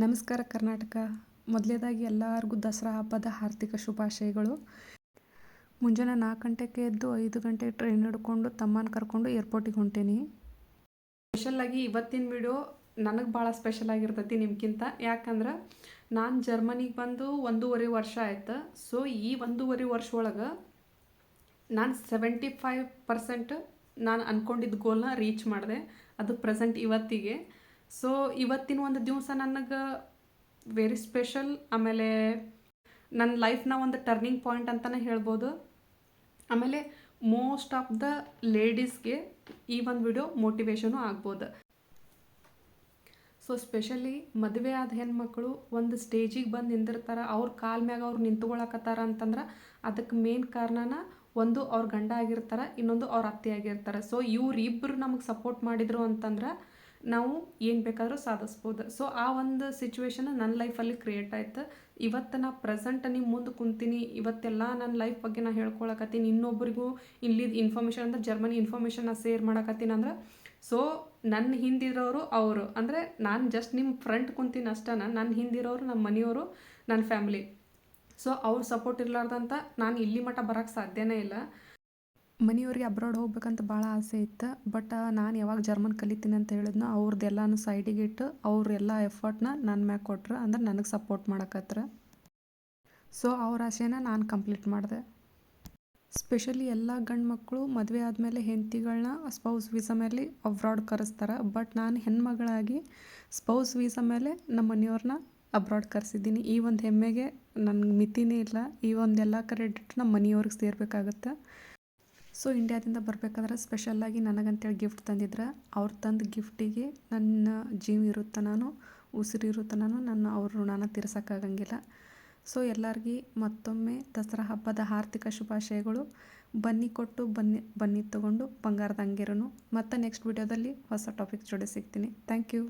ನಮಸ್ಕಾರ ಕರ್ನಾಟಕ. ಮೊದಲನೇದಾಗಿ ಎಲ್ಲರಿಗೂ ದಸರಾ ಹಬ್ಬದ ಹಾರ್ದಿಕ ಶುಭಾಶಯಗಳು. ಮುಂಜಾನೆ 4 ಗಂಟೆಗೆ ಎದ್ದು 5 ಗಂಟೆಗೆ ಟ್ರೈನ್ ಹಿಡ್ಕೊಂಡು ತಮ್ಮನ ಕರ್ಕೊಂಡು ಏರ್ಪೋರ್ಟಿಗೆ ಹೊಂಟೇನಿ. ಸ್ಪೆಷಲಾಗಿ ಇವತ್ತಿನ ವಿಡಿಯೋ ನನಗೆ ಭಾಳ ಸ್ಪೆಷಲ್ ಆಗಿರ್ತೈತಿ ನಿಮ್ಗಿಂತ. ಯಾಕಂದ್ರೆ ನಾನು ಜರ್ಮನಿಗೆ ಬಂದು 1.5 ವರ್ಷ ಆಯ್ತು. ಸೊ ಈ 1.5 ವರ್ಷ ಒಳಗೆ ನಾನು 75% ನಾನು ಅಂದ್ಕೊಂಡಿದ್ದ ಗೋಲ್ನ ರೀಚ್ ಮಾಡಿದೆ. ಅದು ಪ್ರೆಸೆಂಟ್ ಇವತ್ತಿಗೆ. ಸೊ ಇವತ್ತಿನ ಒಂದು ದಿವಸ ನನಗೆ ವೆರಿ ಸ್ಪೆಷಲ್. ಆಮೇಲೆ ನನ್ನ ಲೈಫ್ನ ಒಂದು ಟರ್ನಿಂಗ್ ಪಾಯಿಂಟ್ ಅಂತಲೇ ಹೇಳ್ಬೋದು. ಆಮೇಲೆ ಮೋಸ್ಟ್ ಆಫ್ ದ ಲೇಡೀಸ್ಗೆ ಈ ಒಂದು ವಿಡಿಯೋ ಮೋಟಿವೇಶನು ಆಗ್ಬೋದು. ಸೊ ಸ್ಪೆಷಲಿ ಮದುವೆ ಆದ ಹೆಣ್ಮಕ್ಳು ಒಂದು ಸ್ಟೇಜಿಗೆ ಬಂದು ನಿಂದಿರ್ತಾರೆ, ಅವ್ರ ಕಾಲ ಮ್ಯಾಗ ಅವ್ರು ನಿಂತ್ಕೊಳಕತ್ತಾರ ಅಂತಂದ್ರೆ ಅದಕ್ಕೆ ಮೇನ್ ಕಾರಣನ ಒಂದು ಅವ್ರ ಗಂಡ ಆಗಿರ್ತಾರೆ, ಇನ್ನೊಂದು ಅವ್ರ ಅತ್ತೆ ಆಗಿರ್ತಾರೆ. ಸೊ ಇವ್ರಿಬ್ಬರು ನಮಗೆ ಸಪೋರ್ಟ್ ಮಾಡಿದರು ಅಂತಂದ್ರೆ ನಾವು ಏನು ಬೇಕಾದರೂ ಸಾಧಿಸ್ಬೋದು. ಸೊ ಆ ಒಂದು ಸಿಚುವೇಶನ್ ನನ್ನ ಲೈಫಲ್ಲಿ ಕ್ರಿಯೇಟ್ ಆಯ್ತು. ಇವತ್ತು ನಾ ಪ್ರೆಸೆಂಟ್ ನಿಮ್ಮ ಮುಂದೆ ಕುಂತೀನಿ. ಇವತ್ತೆಲ್ಲ ನನ್ನ ಲೈಫ್ ಬಗ್ಗೆ ನಾನು ಹೇಳ್ಕೊಳಕತ್ತೀನಿ. ಇನ್ನೊಬ್ಬರಿಗೂ ಇಲ್ಲಿದ್ದು ಇನ್ಫಾರ್ಮೇಷನ್ ಅಂದ್ರೆ ಜರ್ಮನಿ ಇನ್ಫಾರ್ಮೇಷನ್ ನಾ ಶೇರ್ ಮಾಡಕತ್ತೀನಿ ಅಂದ್ರೆ ಸೊ ನನ್ನ ಹಿಂದಿರೋರು ಅವರು, ಅಂದರೆ ನಾನು ಜಸ್ಟ್ ನಿಮ್ಮ ಫ್ರಂಟ್ ಕುಂತೀನಿ ಅಷ್ಟೇ. ನನ್ನ ಹಿಂದಿರೋರು ನಮ್ಮ ಮನೆಯವರು, ನನ್ನ ಫ್ಯಾಮ್ಲಿ. ಸೊ ಅವ್ರ ಸಪೋರ್ಟ್ ಇರಲಾರ್ದಂತ ನಾನು ಇಲ್ಲಿ ಮಟ್ಟ ಬರೋಕ್ಕೆ ಸಾಧ್ಯನೇ ಇಲ್ಲ. ಮನೆಯವ್ರಿಗೆ ಅಬ್ರಾಡ್ ಹೋಗ್ಬೇಕಂತ ಭಾಳ ಆಸೆ ಇತ್ತು. ಬಟ್ ನಾನು ಯಾವಾಗ ಜರ್ಮನ್ ಕಲಿತೀನಿ ಅಂತ ಹೇಳಿದ್ನೋ ಅವ್ರದ್ದೆಲ್ಲನೂ ಸೈಡಿಗೆ ಇಟ್ಟು ಅವರೆಲ್ಲ ಎಫರ್ಟ್ನ ನನ್ನ ಮ್ಯಾಗ ಕೊಟ್ರು, ಅಂದ್ರೆ ನನಗೆ ಸಪೋರ್ಟ್ ಮಾಡಕತ್ರ. ಸೊ ಅವ್ರ ಆಸೆನ ನಾನು ಕಂಪ್ಲೀಟ್ ಮಾಡಿದೆ. ಸ್ಪೆಷಲಿ ಎಲ್ಲ ಗಂಡು ಮಕ್ಕಳು ಮದುವೆ ಆದಮೇಲೆ ಹೆಂಡತಿಗಳನ್ನ ಸ್ಪೌಸ್ ವೀಸಾ ಮೇಲೆ ಅಬ್ರಾಡ್ ಕರೆಸ್ತಾರೆ. ಬಟ್ ನಾನು ಹೆಣ್ಮಗಳಾಗಿ ಸ್ಪೌಸ್ ವೀಸಾ ಮೇಲೆ ನಮ್ಮ ಮನೆಯವ್ರನ್ನ ಅಬ್ರಾಡ್ ಕರೆಸಿದ್ದೀನಿ. ಈ ಒಂದು ಹೆಮ್ಮೆಗೆ ನನಗೆ ಮಿತಿನೇ ಇಲ್ಲ. ಈ ಒಂದೆಲ್ಲ ಕ್ರೆಡಿಟ್ ನಮ್ಮ ಮನೆಯವ್ರಿಗೆ ಸೇರಬೇಕಾಗತ್ತೆ. ಸೊ ಇಂಡಿಯಾದಿಂದ ಬರಬೇಕಾದ್ರೆ ಸ್ಪೆಷಲ್ಲಾಗಿ ನನಗಂತೇಳಿ ಗಿಫ್ಟ್ ತಂದಿದ್ರೆ, ಅವ್ರು ತಂದ ಗಿಫ್ಟಿಗೆ ನನ್ನ ಜೀವ ಇರುತ್ತೆ, ನಾನು ಉಸಿರಿರುತ್ತೆ, ನಾನು ಅವ್ರ ಋಣನ ತೀರ್ಸೋಕ್ಕಾಗಂಗಿಲ್ಲ. ಸೊ ಎಲ್ಲರಿಗೂ ಮತ್ತೊಮ್ಮೆ ದಸರಾ ಹಬ್ಬದ ಹಾರ್ದಿಕ ಶುಭಾಶಯಗಳು. ಬನ್ನಿ ಕೊಟ್ಟು ಬನ್ನಿ ತೊಗೊಂಡು ಬಂಗಾರದ ಅಂಗೇರನು. ಮತ್ತು ನೆಕ್ಸ್ಟ್ ವಿಡಿಯೋದಲ್ಲಿ ಹೊಸ ಟಾಪಿಕ್ ಜೋಡಿ ಸಿಗ್ತೀನಿ. Thank you.